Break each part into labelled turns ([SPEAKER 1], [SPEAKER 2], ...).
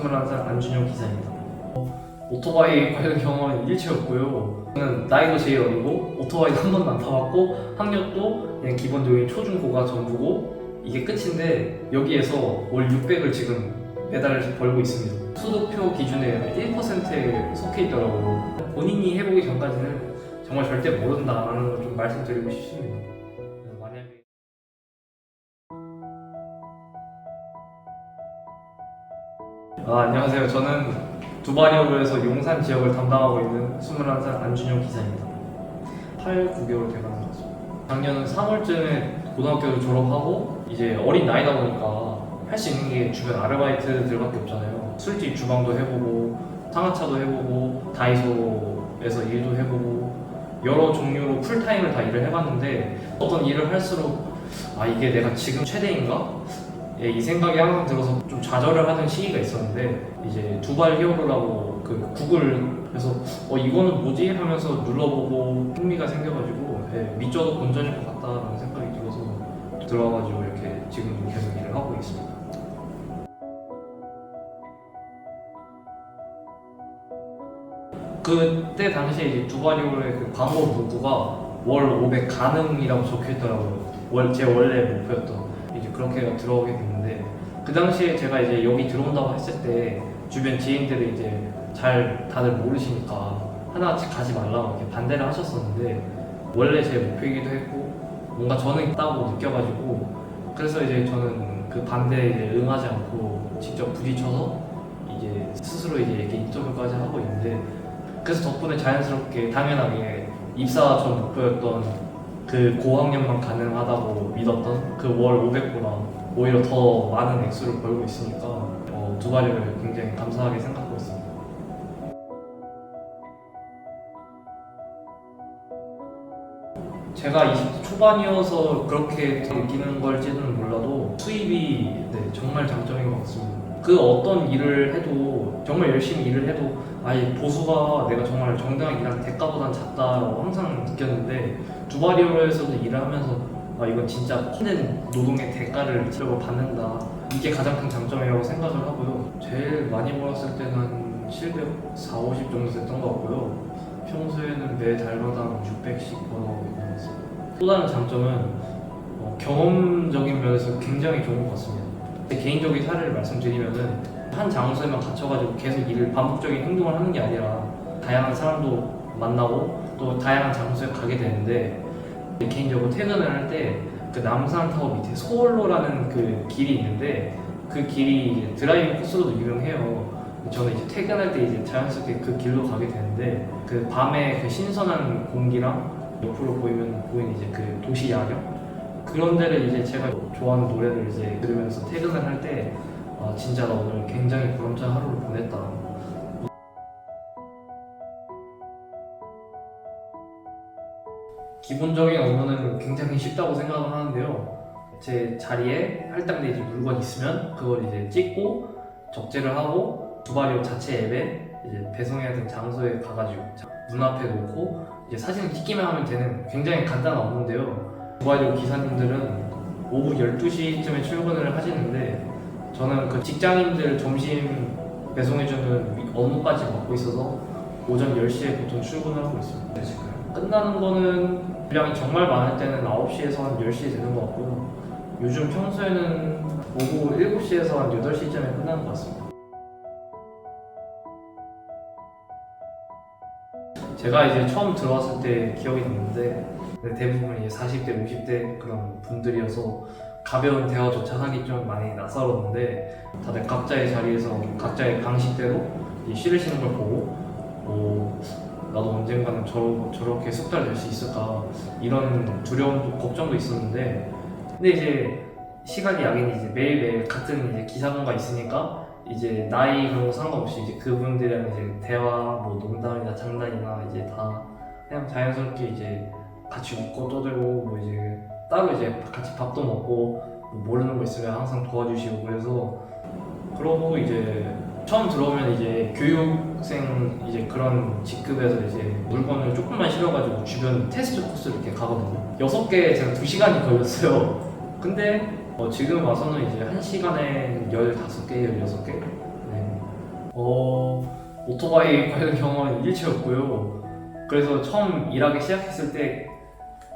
[SPEAKER 1] 21살 안준영 기사입니다. 오토바이 관련 경험은 일체였고요. 저는 나이도 제일 어리고 오토바이도 한 번도 안 타봤고 학력도 그냥 기본적인 초중고가 전부고 이게 끝인데 여기에서 월 600을 지금 매달 벌고 있습니다. 소득표 기준에 1%에 속해 있더라고요. 본인이 해보기 전까지는 정말 절대 모른다라는 걸 좀 말씀드리고 싶습니다. 만약에 안녕하세요. 저는 두바리오로에서 용산 지역을 담당하고 있는 21살 안준영 기사입니다. 8, 9개월 돼가는 것 같습니다. 작년 3월쯤에 고등학교를 졸업하고 이제 어린 나이다 보니까 할 수 있는 게 주변 아르바이트들밖에 없잖아요. 술집 주방도 해보고 상하차도 해보고 다이소에서 일도 해보고 여러 종류로 풀타임을 다 일을 해봤는데 어떤 일을 할수록 이게 내가 지금 최대인가? 이 생각이 항상 들어서 좀 좌절을 하던 시기가 있었는데 이제 두발 히어로라고 그 구글에서 이거는 뭐지? 하면서 눌러보고 흥미가 생겨가지고 밑져도 본전일 것 같다라는 생각이 들어서 들어와가지고 이렇게 지금 계속 일을 하고 있습니다. 그때 당시에 이제 두바리오의 그 광고 문구가 월 500 가능이라고 적혀있더라고요. 제 원래 목표였던 이제 그렇게 들어오게 됐는데 그 당시에 제가 이제 여기 들어온다고 했을 때 주변 지인들이 이제 잘 다들 모르시니까 하나같이 가지 말라고 이렇게 반대를 하셨었는데 원래 제 목표이기도 했고 뭔가 저는 있다고 느껴가지고 그래서 이제 저는 그 반대에 이제 응하지 않고 직접 부딪혀서 이제 스스로 이제 이렇게 인터뷰까지 하고 있는데 그래서 덕분에 자연스럽게 당연하게 입사 전 목표였던 그 고학년만 가능하다고 믿었던 그 월 500보다 오히려 더 많은 액수를 벌고 있으니까 두바리를 굉장히 감사하게 생각하고 있습니다. 제가 20대 초반이어서 그렇게 느끼는 걸지는 몰라도 수입이 정말 장점인 것 같습니다. 그 어떤 일을 해도 정말 열심히 일을 해도 보수가 내가 정말 정당하게 일한 대가보단 작다라고 항상 느꼈는데 두바리오에서도 일을 하면서 이건 진짜 힘든 노동의 대가를 지적으로 받는다. 이게 가장 큰 장점이라고 생각을 하고요. 제일 많이 벌었을 때는 한 700, 4, 50 정도 됐던 것 같고요. 평소에는 매 달마다 600씩 벌어오고 있는 것 같습니다. 또 다른 장점은 경험적인 면에서 굉장히 좋은 것 같습니다. 제 개인적인 사례를 말씀드리면은 한 장소에만 갇혀가지고 계속 반복적인 행동을 하는 게 아니라 다양한 사람도 만나고 또 다양한 장소에 가게 되는데 개인적으로 퇴근을 할 때 그 남산타워 밑에 소월로라는 그 길이 있는데 그 길이 드라이빙 코스로도 유명해요. 저는 이제 퇴근할 때 이제 자연스럽게 그 길로 가게 되는데 그 밤에 그 신선한 공기랑 옆으로 보이는 이제 그 도시 야경 그런 데를 이제 제가 좋아하는 노래를 이제 들으면서 퇴근을 할 때 진짜 나 오늘 굉장히 보람찬 하루를 보냈다. 기본적인 업무는 굉장히 쉽다고 생각을 하는데요. 제 자리에 할당된 이제 물건이 있으면 그걸 이제 찍고 적재를 하고 두바리오 자체 앱에 이제 배송해야 되는 장소에 가가지고 문 앞에 놓고 이제 사진을 찍기만 하면 되는 굉장히 간단한 업무인데요. 두바리오 기사님들은 오후 12시쯤에 출근을 하시는데 저는 그 직장인들 점심 배송해주는 업무까지 맡고 있어서 오전 10시에 보통 출근을 하고 있습니다. 끝나는 거는 분량이 정말 많을 때는 9시에서 한 10시 되는 것 같고요. 요즘 평소에는 오후 7시에서 한 8시쯤에 끝나는 것 같습니다. 제가 이제 처음 들어왔을 때 기억이 나는데 대부분 이제 40대, 50대 그런 분들이어서 가벼운 대화조차 하기 좀 많이 낯설었는데 다들 각자의 자리에서 각자의 방식대로 싫으시는 걸 보고 나도 언젠가는 저렇게 숙달될 수 있을까 이런 두려움도 걱정도 있었는데 근데 이제 시간이 약이니 이제 매일매일 같은 이제 기사분과 있으니까 이제 나이 그런 거 상관없이 이제 그분들이랑 이제 대화 뭐 농담이나 장난이나 이제 다 그냥 자연스럽게 이제 같이 웃고 떠들고 뭐 이제 따로 이제 같이 밥도 먹고 뭐 모르는 거 있으면 항상 도와주시고 그래서 그러고 이제 처음 들어오면 이제 교육생 이제 그런 직급에서 이제 물건을 조금만 실어가지고 주변 테스트 코스를 이렇게 가거든요. 6개 제가 2시간이 걸렸어요. 근데 지금 와서는 이제 1시간에 15개, 16개? 네. 오토바이 관련 경험은 일체였고요. 그래서 처음 일하기 시작했을 때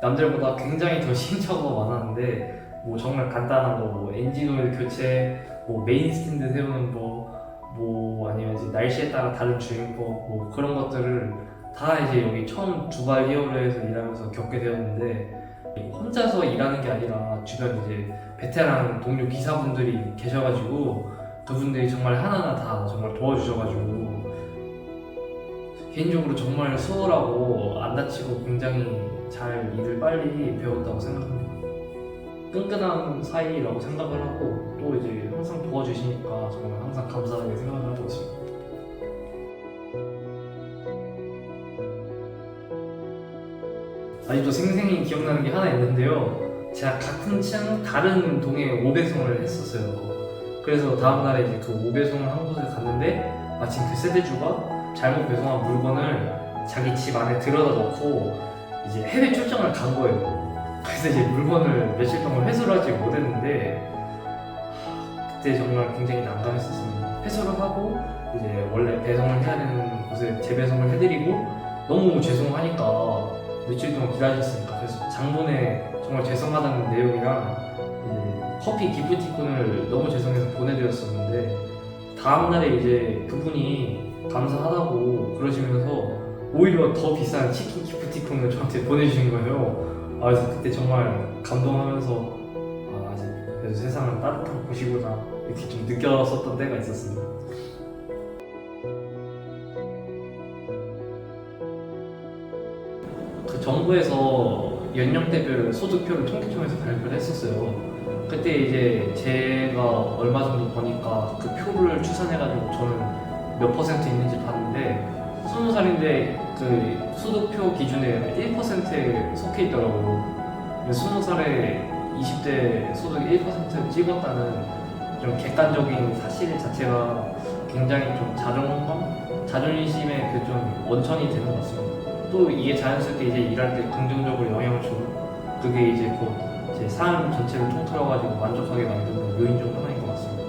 [SPEAKER 1] 남들보다 굉장히 더 시행착오가 많았는데 뭐 정말 간단한 거, 뭐 엔진 오일 교체, 뭐 메인 스탠드 세우는 거, 뭐 아니면 이제 날씨에 따라 다른 주행법, 뭐 그런 것들을 다 이제 여기 처음 두발 히어로에서 일하면서 겪게 되었는데, 혼자서 일하는 게 아니라 주변 이제 베테랑 동료 기사분들이 계셔가지고 그분들이 정말 하나하나 다 정말 도와주셔가지고 개인적으로 정말 수월하고 안 다치고 굉장히 잘 일을 빨리 배웠다고 생각합니다. 끈끈한 사이라고 생각을 하고 또 이제 항상 도와주시니까 정말 항상 감사하게 생각을 하고 있습니다. 아직도 생생히 기억나는 게 하나 있는데요. 제가 같은 층 다른 동에 5배송을 했었어요. 그래서 다음날에 이제 그 5배송을 한 곳에 갔는데 마침 그 세대주가 잘못 배송한 물건을 자기 집 안에 들여다 넣고 이제 해외 출장을 간 거예요. 그래서 이제 물건을 며칠 동안 회수를 하지 못했는데 그때 정말 굉장히 난감했었습니다. 회수를 하고 이제 원래 배송을 해야 되는 곳에 재배송을 해드리고 너무 죄송하니까 며칠 동안 기다리셨으니까 그래서 장문에 정말 죄송하다는 내용이랑 이제 커피 기프티콘을 너무 죄송해서 보내드렸었는데 다음날에 이제 그분이 감사하다고 그러시면서 오히려 더 비싼 치킨 기프티콘을 저한테 보내주신 거예요. 그래서 그때 정말 감동하면서 아직 그래도 세상은 따뜻한 곳이구나 이렇게 좀 느꼈었던 때가 있었습니다. 그 정부에서 연령대별 소득표를 통계청에서 발표를 했었어요. 그때 이제 제가 얼마 정도 버니까 그 표를 추산해가지고 저는 몇 퍼센트 있는지 봤는데 20살인데 그 소득표 기준에 1%에 속해 있더라고요. 20살에 20대 소득 1% 찍었다는 좀 객관적인 사실 자체가 굉장히 좀 자존감, 자존심의 그 좀 원천이 되는 것 같습니다. 또 이게 자연스럽게 이제 일할 때 긍정적으로 영향을 주고 그게 이제 곧 제 삶 전체를 통틀어가지고 만족하게 만드는 요인 중 하나인 것 같습니다.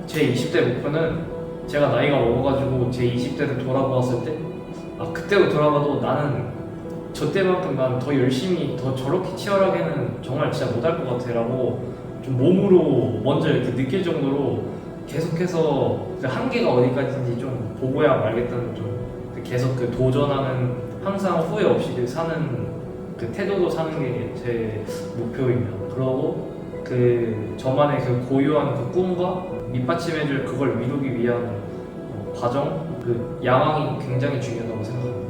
[SPEAKER 1] 제 20대 목표는 제가 나이가 먹어가지고 제 20대를 돌아보았을 때 그때로 돌아가도 나는 저 때만큼 난 더 열심히 더 저렇게 치열하게는 정말 진짜 못할 것 같아 라고 좀 몸으로 먼저 이렇게 느낄 정도로 계속해서 그 한계가 어디까지인지 좀 보고야 말겠다는 좀 계속 그 도전하는 항상 후회 없이 그 사는 그 태도로 사는 게 제 목표입니다. 그러고 그 저만의 그 고유한 그 꿈과 밑받침해줄 그걸 이루기 위한 과정, 그 야망이 굉장히 중요하다고 생각합니다.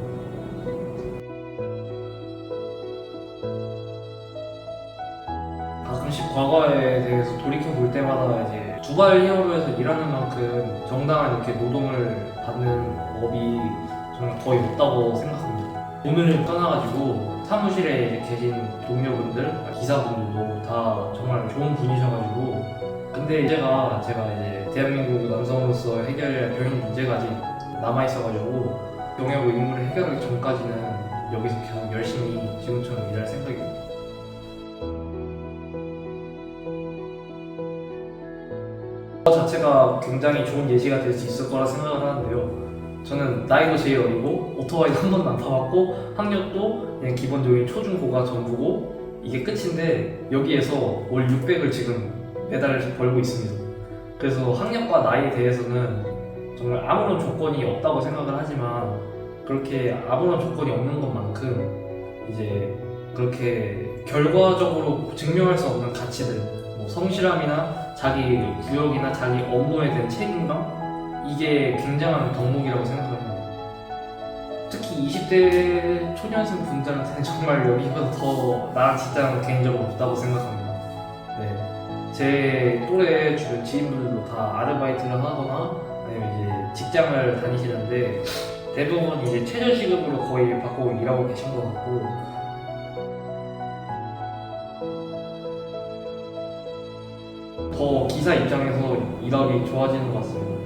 [SPEAKER 1] 가끔씩 과거에 대해서 돌이켜 볼 때마다 이제 두발 히어로에서 일하는 만큼 정당한 이렇게 노동을 받는 업이 정말 거의 없다고 생각합니다. 오늘 떠나가지고 사무실에 계신 동료분들, 기사분들도 다 정말 좋은 분이셔가지고 근데 제가 이제 대한민국 남성으로서 해결해야 할 병역 문제가 아직 남아있어가지고 병역 의무를 해결하기 전까지는 여기서 계속 열심히 지금처럼 일할 생각입니다. 자체가 굉장히 좋은 예시가 될 수 있을 거라 생각을 하는데요. 저는 나이도 제일 어리고 오토바이도 한 번도 안 타봤고 학력도 그냥 기본적인 초중고가 전부고 이게 끝인데 여기에서 월 600을 지금 매달 벌고 있습니다. 그래서 학력과 나이에 대해서는 정말 아무런 조건이 없다고 생각을 하지만 그렇게 아무런 조건이 없는 것만큼 이제 그렇게 결과적으로 증명할 수 없는 가치들, 뭐 성실함이나 자기 구역이나 자기 업무에 대한 책임감 이게 굉장한 덕목이라고 생각합니다. 특히 20대 초년생 분들한테는 정말 여기보다 더 나은 직장은 개인적으로 없다고 생각합니다. 네. 제 또래 주변 지인분들도 다 아르바이트를 하거나 아니면 이제 직장을 다니시는데 대부분 이제 최저시급으로 거의 받고 일하고 계신 것 같고 더 기사 입장에서 일하기 좋아지는 것 같습니다.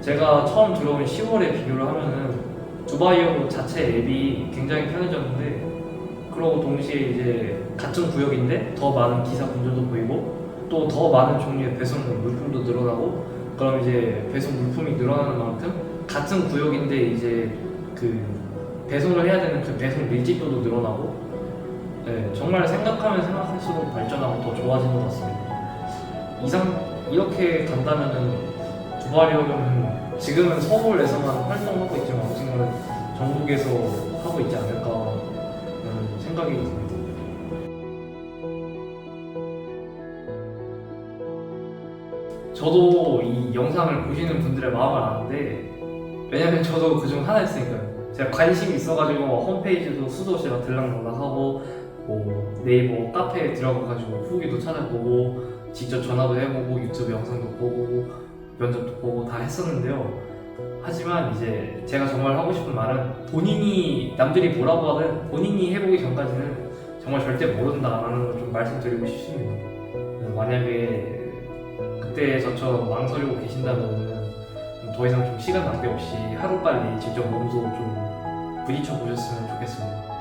[SPEAKER 1] 제가 처음 들어온 10월에 비교를 하면은 두바이어 자체 앱이 굉장히 편해졌는데 그러고 동시에 이제 같은 구역인데 더 많은 기사분들도 보이고 또 더 많은 종류의 배송 물품도 늘어나고, 그럼 이제 배송 물품이 늘어나는 만큼 같은 구역인데 이제 그 배송을 해야 되는 그 배송 밀집도도 늘어나고, 네, 정말 생각하면 생각할수록 발전하고 더 좋아진 것 같습니다. 이렇게 간다면은 두바리역은 지금은 서울에서만 활동하고 있지만 언젠가는 전국에서 하고 있지 않을까라는 생각이 듭니다. 저도 이 영상을 보시는 분들의 마음을 아는데, 왜냐면 저도 그중 하나였으니까요. 제가 관심이 있어가지고 홈페이지도 수도 제가 들락날락하고 뭐 네이버 카페에 들어가가지고 후기도 찾아보고 직접 전화도 해보고 유튜브 영상도 보고 면접도 보고 다 했었는데요. 하지만 이제 제가 정말 하고 싶은 말은, 본인이 남들이 뭐라고 하든 본인이 해보기 전까지는 정말 절대 모른다라는 걸 좀 말씀드리고 싶습니다. 그래서 만약에 그때 저처럼 망설이고 계신다면 더 이상 좀 시간 낭비 없이 하루빨리 직접 몸소 좀 부딪혀 보셨으면 좋겠습니다.